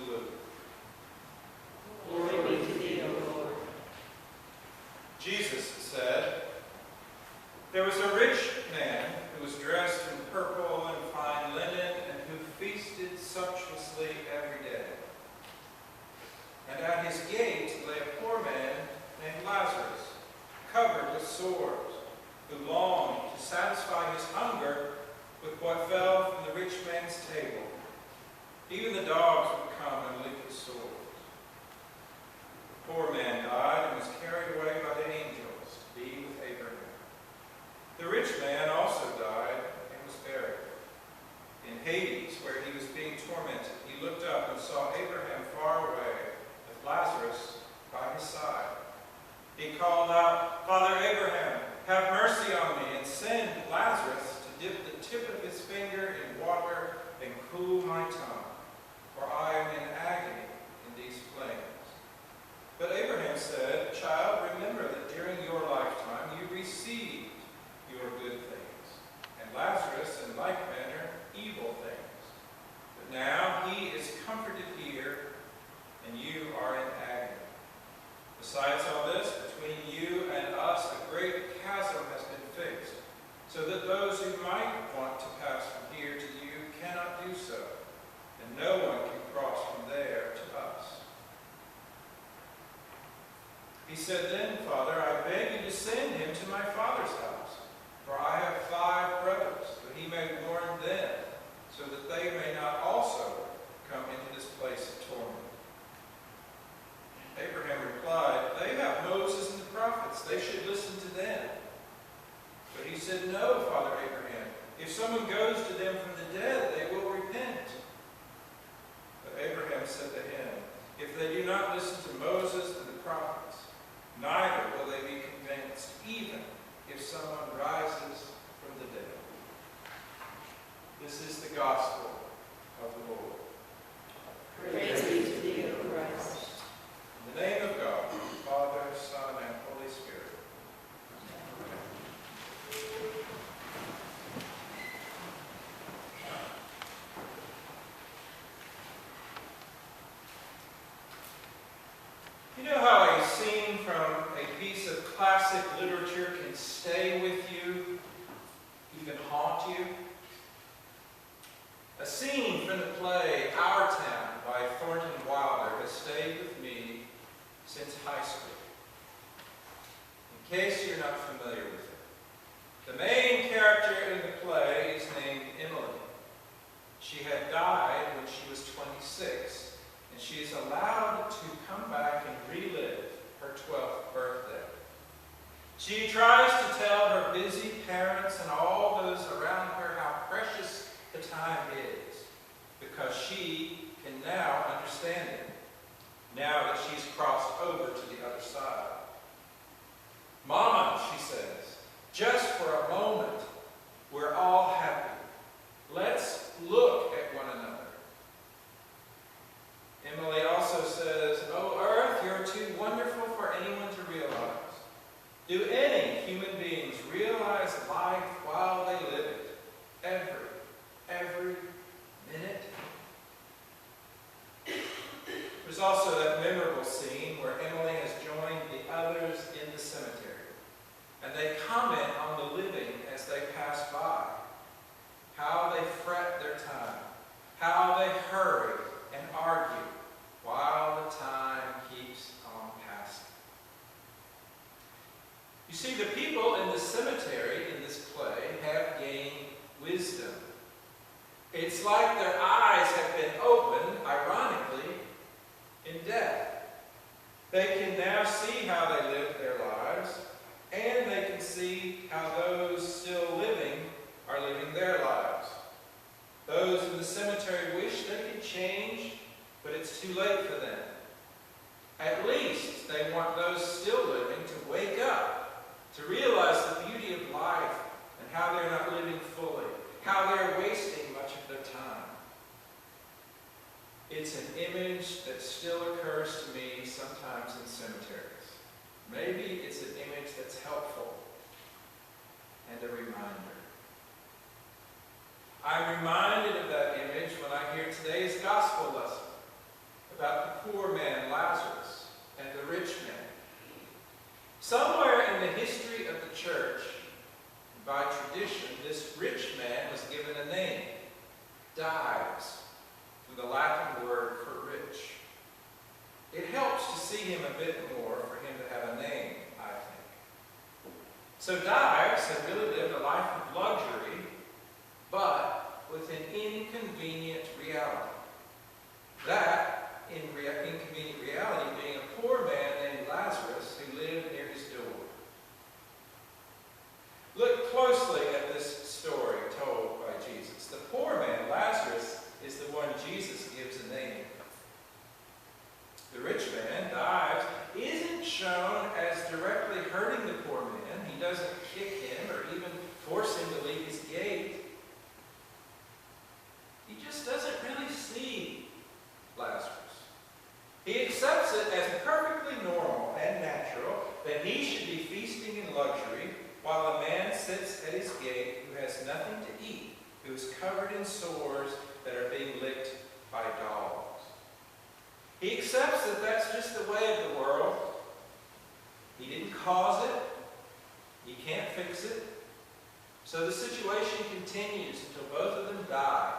would. Glory be to thee, O Lord. Jesus said, "There was a rich man who was dressed in purple and fine linen and who feasted sumptuously every day. And at his gate lay a poor man named Lazarus, covered with sores, who longed to satisfy his hunger with what fell from the rich man's table. Even the dogs would come and lick his sores. The poor man died and was carried away by the angels to be with Abraham. The rich man also died and was buried. In Hades, where he was being tormented, he looked up and saw Abraham far away, with Lazarus by his side. He called out, 'Father Abraham, have mercy on me, and send Lazarus to dip the tip of his finger in water and cool my tongue, for I am in agony in these flames.' But Abraham said, 'Child, remember that during your lifetime you received your good things, and Lazarus in like manner evil things. But now he is comforted here, and you are in agony. Besides all this, between you and us a great chasm has been fixed, so that those who might want to pass from here to you cannot do so, and no one can cross from there to us.' He said, 'Then, Father, I beg you to send him to my father's house, for I have 5 brothers, that he may warn them, so that they may not also come into this place of torment.' Abraham replied, 'They have Moses and the prophets. They should listen to them.' But he said, 'No, Father Abraham. If someone goes to them from the dead, they will repent.' But Abraham said to him, 'If they do not listen to Moses and the prophets, neither will they be convinced, even if someone rises from the dead.'" This is the gospel of the Lord. Praise be to thee, O Christ. In the name of God, Father, Son, and Holy Spirit. You know how a scene from a piece of classic literature can stay with you, even haunt you? A scene from the play Our Town by Thornton Wilder has stayed with me since high school. In case you're not familiar with it, the main character in the play is named Emily. She had died when she was 26, and she is allowed to come back and relive her 12th birthday. She tries to tell her busy parents and all those around her how precious the time is, because she can now understand it, now that she's crossed over to the other side. "Mama," she says, "just for a moment, we're all happy. Let's look at one another." Emily also says, "Oh, Earth, you're too wonderful for anyone to realize. Do any human beings realize life while they live it? Every minute?" There's also that memorable scene where Emily has joined the others in the cemetery, and they comment on the living as they pass by, how they fret their time, how they hurry and argue while the time keeps on passing. You see, the people in the cemetery in this play have gained wisdom. It's like their eyes have been opened, ironically, in death. They can now see how they lived their lives, and they can see how those still living are living their lives. Those in the cemetery wish they could change, but it's too late for them. At least they want those still living to wake up, to realize the beauty of life and how they're not living fully, how they're wasting much of their time. It's an image that still occurs to me sometimes in cemeteries. Maybe it's an image that's helpful and a reminder. I'm reminded of that image when I hear today's gospel lesson. bit more for him to have a name, I think. So Dives had really lived a life of luxury, but with an inconvenient reality. That inconvenient reality being a poor man named Lazarus who lived near his door. Look closely at this story told by Jesus. The poor man, Lazarus, is the one Jesus gives a name. The rich man, Dives, isn't shown as directly hurting the poor man. He doesn't kick him or even force him to leave his gate. He just doesn't really see Lazarus. He accepts it as perfectly normal and natural that he should be feasting in luxury while a man sits at his gate who has nothing to eat, who is covered in sores that are being licked by dogs. He accepts that that's just the way of the world. He didn't cause it. He can't fix it. So the situation continues until both of them die.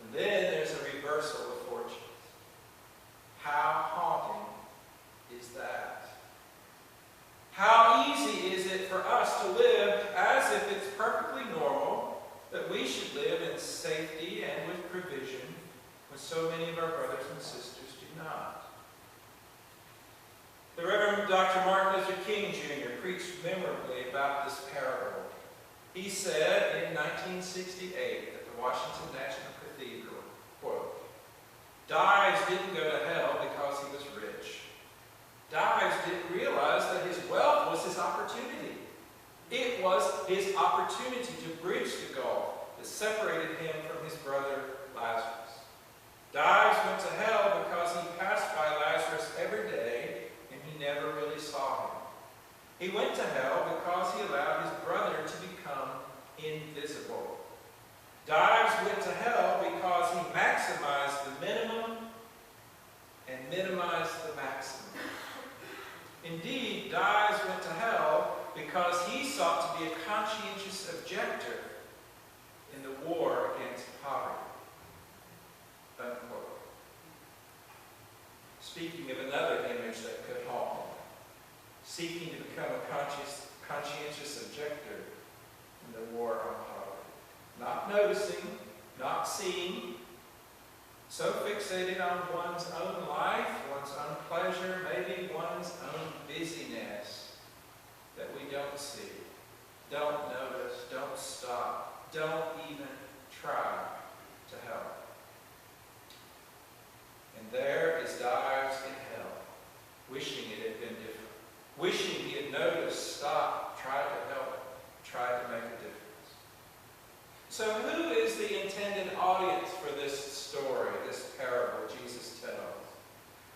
And then there's a reversal of fortunes. How haunting is that? How easy is it for us to live as if it's perfectly normal that we should live in safety and with provision when so many of our brothers and sisters do not? The Reverend Dr. Martin Luther King Jr. preached memorably about this parable. He said in 1968 at the Washington National Cathedral, quote, "Dives didn't go to hell because he was rich. Dives didn't realize that his wealth was his opportunity. It was his opportunity to bridge the gulf that separated him from his brother Lazarus. Dives went to hell because he passed by Lazarus every day and he never really saw him. He went to hell because he allowed his brother to become invisible. Dives went to hell because he maximized the minimum and minimized the maximum. Indeed, Dives went to hell because he sought to be a conscientious objector in the war against poverty." Unquote. Speaking of another image that could haunt, seeking to become a conscientious objector in the war on poverty. Not noticing, not seeing, so fixated on one's own life, one's own pleasure, maybe one's own busyness, that we don't see, don't notice, don't stop, don't even try to help. And there is Dives in hell, wishing it had been different, wishing he had noticed, stopped, tried to help, tried to make a difference. So who is the intended audience for this story, this parable Jesus tells?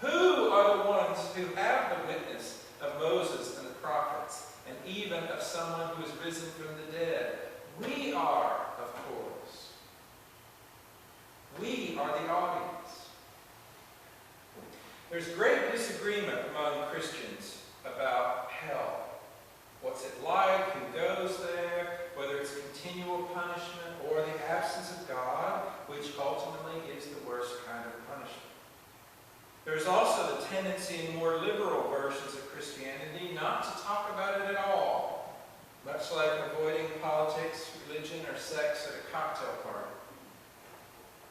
Who are the ones who have the witness of Moses and the prophets, and even of someone who is risen from the dead? We are, of course. We are the audience. There's great disagreement among Christians about hell. What's it like? Who goes there? Whether it's continual punishment or the absence of God, which ultimately is the worst kind of punishment. There's also the tendency in more liberal versions of Christianity not to talk about it at all, much like avoiding politics, religion, or sex at a cocktail party.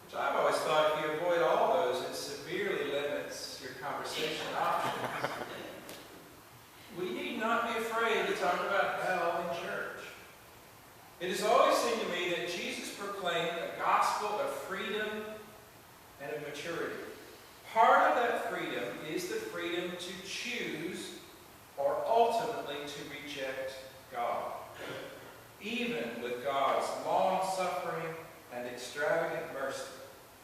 Which I've always thought if you avoid all those, it severely limits your conversation options. We need not be afraid to talk about hell in church. It has always seemed to me that Jesus proclaimed a gospel of freedom and of maturity. Part of that freedom is the freedom to choose or ultimately to reject God. Even with God's long-suffering and extravagant mercy,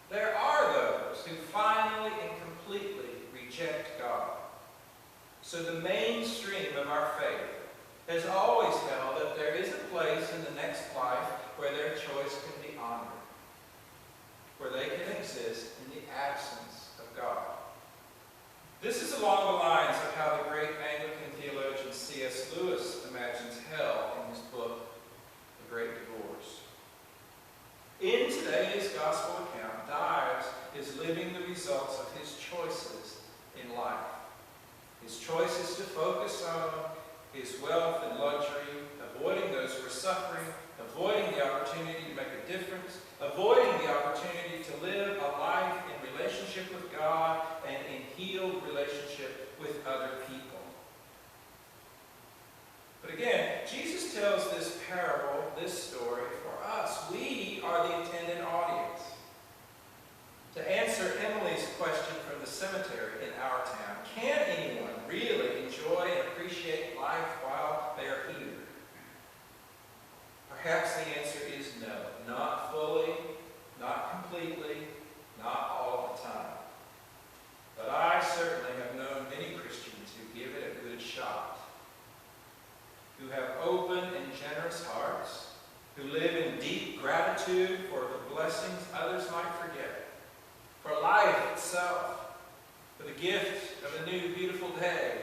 there are those who finally and completely reject God. So the mainstream of our faith has always held that there is a place in the next life where their choice can be honored, where they can exist in the absence of God. This is along the lines of how the great Anglican theologian C.S. Lewis imagines hell in his book, The Great Divorce. In today's gospel account, Dives is living the results of his choices in life. His choice is to focus on his wealth and luxury, avoiding those who are suffering, avoiding the opportunity to make a difference, avoiding the opportunity to live a life in relationship with God and in healed relationship with other people. But again, Jesus tells this parable, this story, for us. We are the intended audience. To answer Emily's question from the cemetery in our town, can anyone really enjoy and appreciate life while they are here? Perhaps the answer is no. Not fully, not completely, not all the time. But I certainly have known many Christians who give it a good shot, who have open and generous hearts, who live in deep gratitude for the blessings others might forget, for life itself, for the gift of a new beautiful day,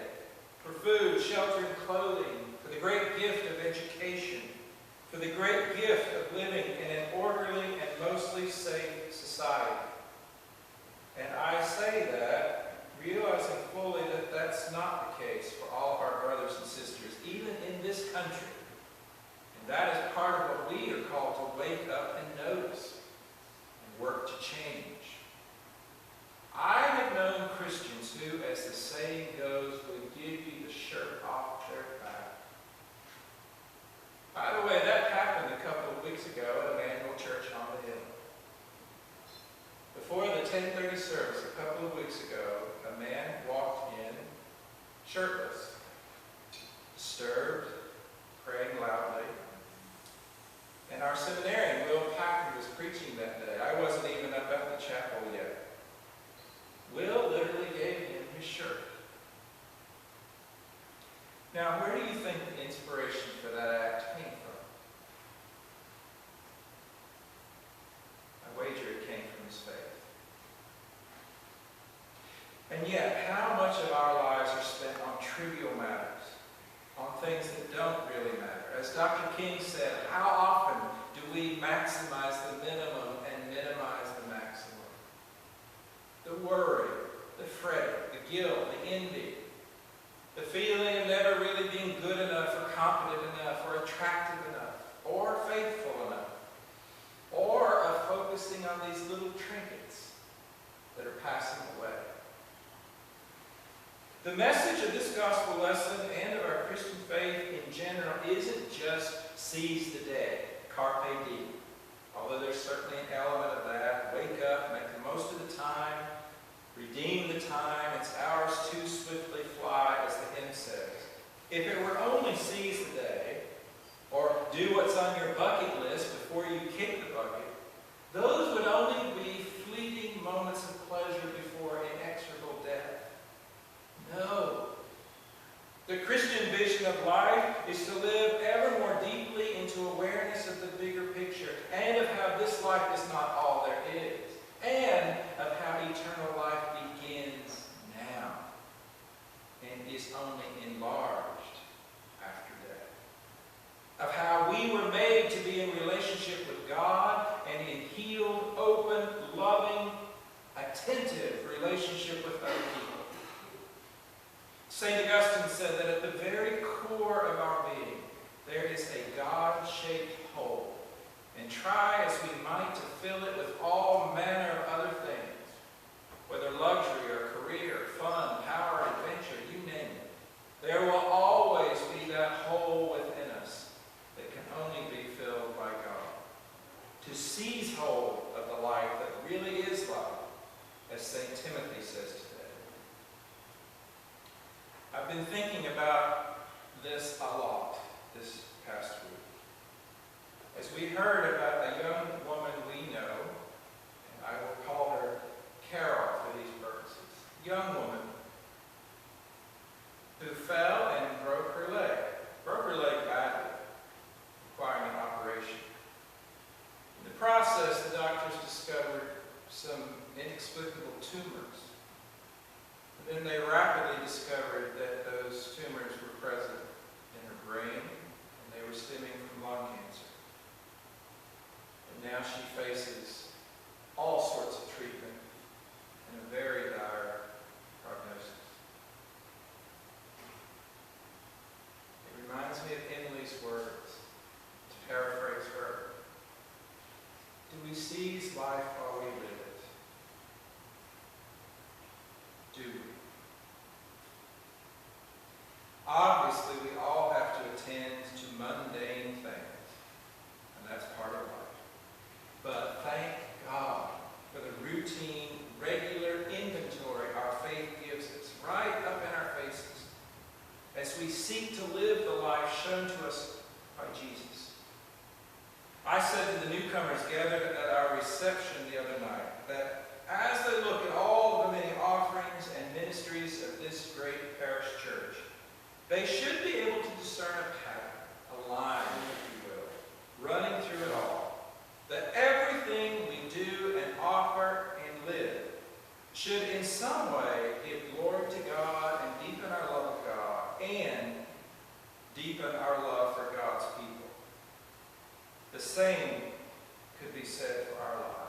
for food, shelter, and clothing, for the great gift of education, for the great gift of living in an orderly and mostly safe society. And I say that realizing fully that that's not the case for all of our brothers and sisters, even in this country. And that is part of what we are called to wake up and notice and work to change. I have known Christians who, as the saying goes, would give you the shirt off their back. By the way, that happened a couple of weeks ago at Emmanuel Church on the Hill. Before the 10:30 service, a couple of weeks ago, a man walked in shirtless, disturbed, praying loudly. And our seminarian, Will Packard, was preaching that day. I wasn't even up at the chapel yet. Will literally gave him his shirt. Now, where do you think the inspiration for that act came from? I wager it came from his faith. And yet, how much of our lives are spent on trivial matters, on things that don't really matter? As Dr. King said, how often do we maximize the minimum and minimize the maximum? The worry, the fret, the guilt, the envy, the feeling of never really being good enough or competent enough or attractive enough or faithful enough, or of focusing on these little trinkets that are passing away. The message of this gospel lesson and of our Christian faith in general isn't just seize the day, carpe diem. Although there's certainly an element of that. Wake up, make the most of the time, redeem the time, it's ours to swiftly fly, as the hymn says. If it were only seize the day, or do what's on your bucket list before you kick the bucket, those would only be fleeting moments of pleasure before inexorable death. No. The Christian vision of life is to live ever more deeply into awareness of the bigger picture and of how this life is not all there is, and of how eternal life begins now and is only enlarged after death. Of how we were made to be in relationship with God and in healed, open, loving, attentive relationship with other people. St. Augustine said that at the very core of our being, there is a God-shaped hole. And try as we might to fill it with all manner of other things, whether luxury or career, fun, power, adventure, you name it, there will always be that hole within us that can only be filled by God. To seize hold of the life that really is life, as St. Timothy says today. I've been thinking about this a lot this past week. As we heard about a young woman we know, and I will call her Carol for these purposes, young woman who fell and broke her leg badly, requiring an operation. In the process, the doctors discovered some inexplicable tumors. And then they rapidly discovered that those tumors were present in her brain, and they were stemming from lung cancer. And now she faces all sorts of treatment and a very dire prognosis. said to the newcomers gathered at our reception the other night that as they look at all the many offerings and ministries of this great parish church, they should be able to discern a pattern, a line, if you will, running through it all. That everything we do and offer and live should in some way give glory to God and deepen our love of God and deepen our love for God's people. The same could be said for our lives.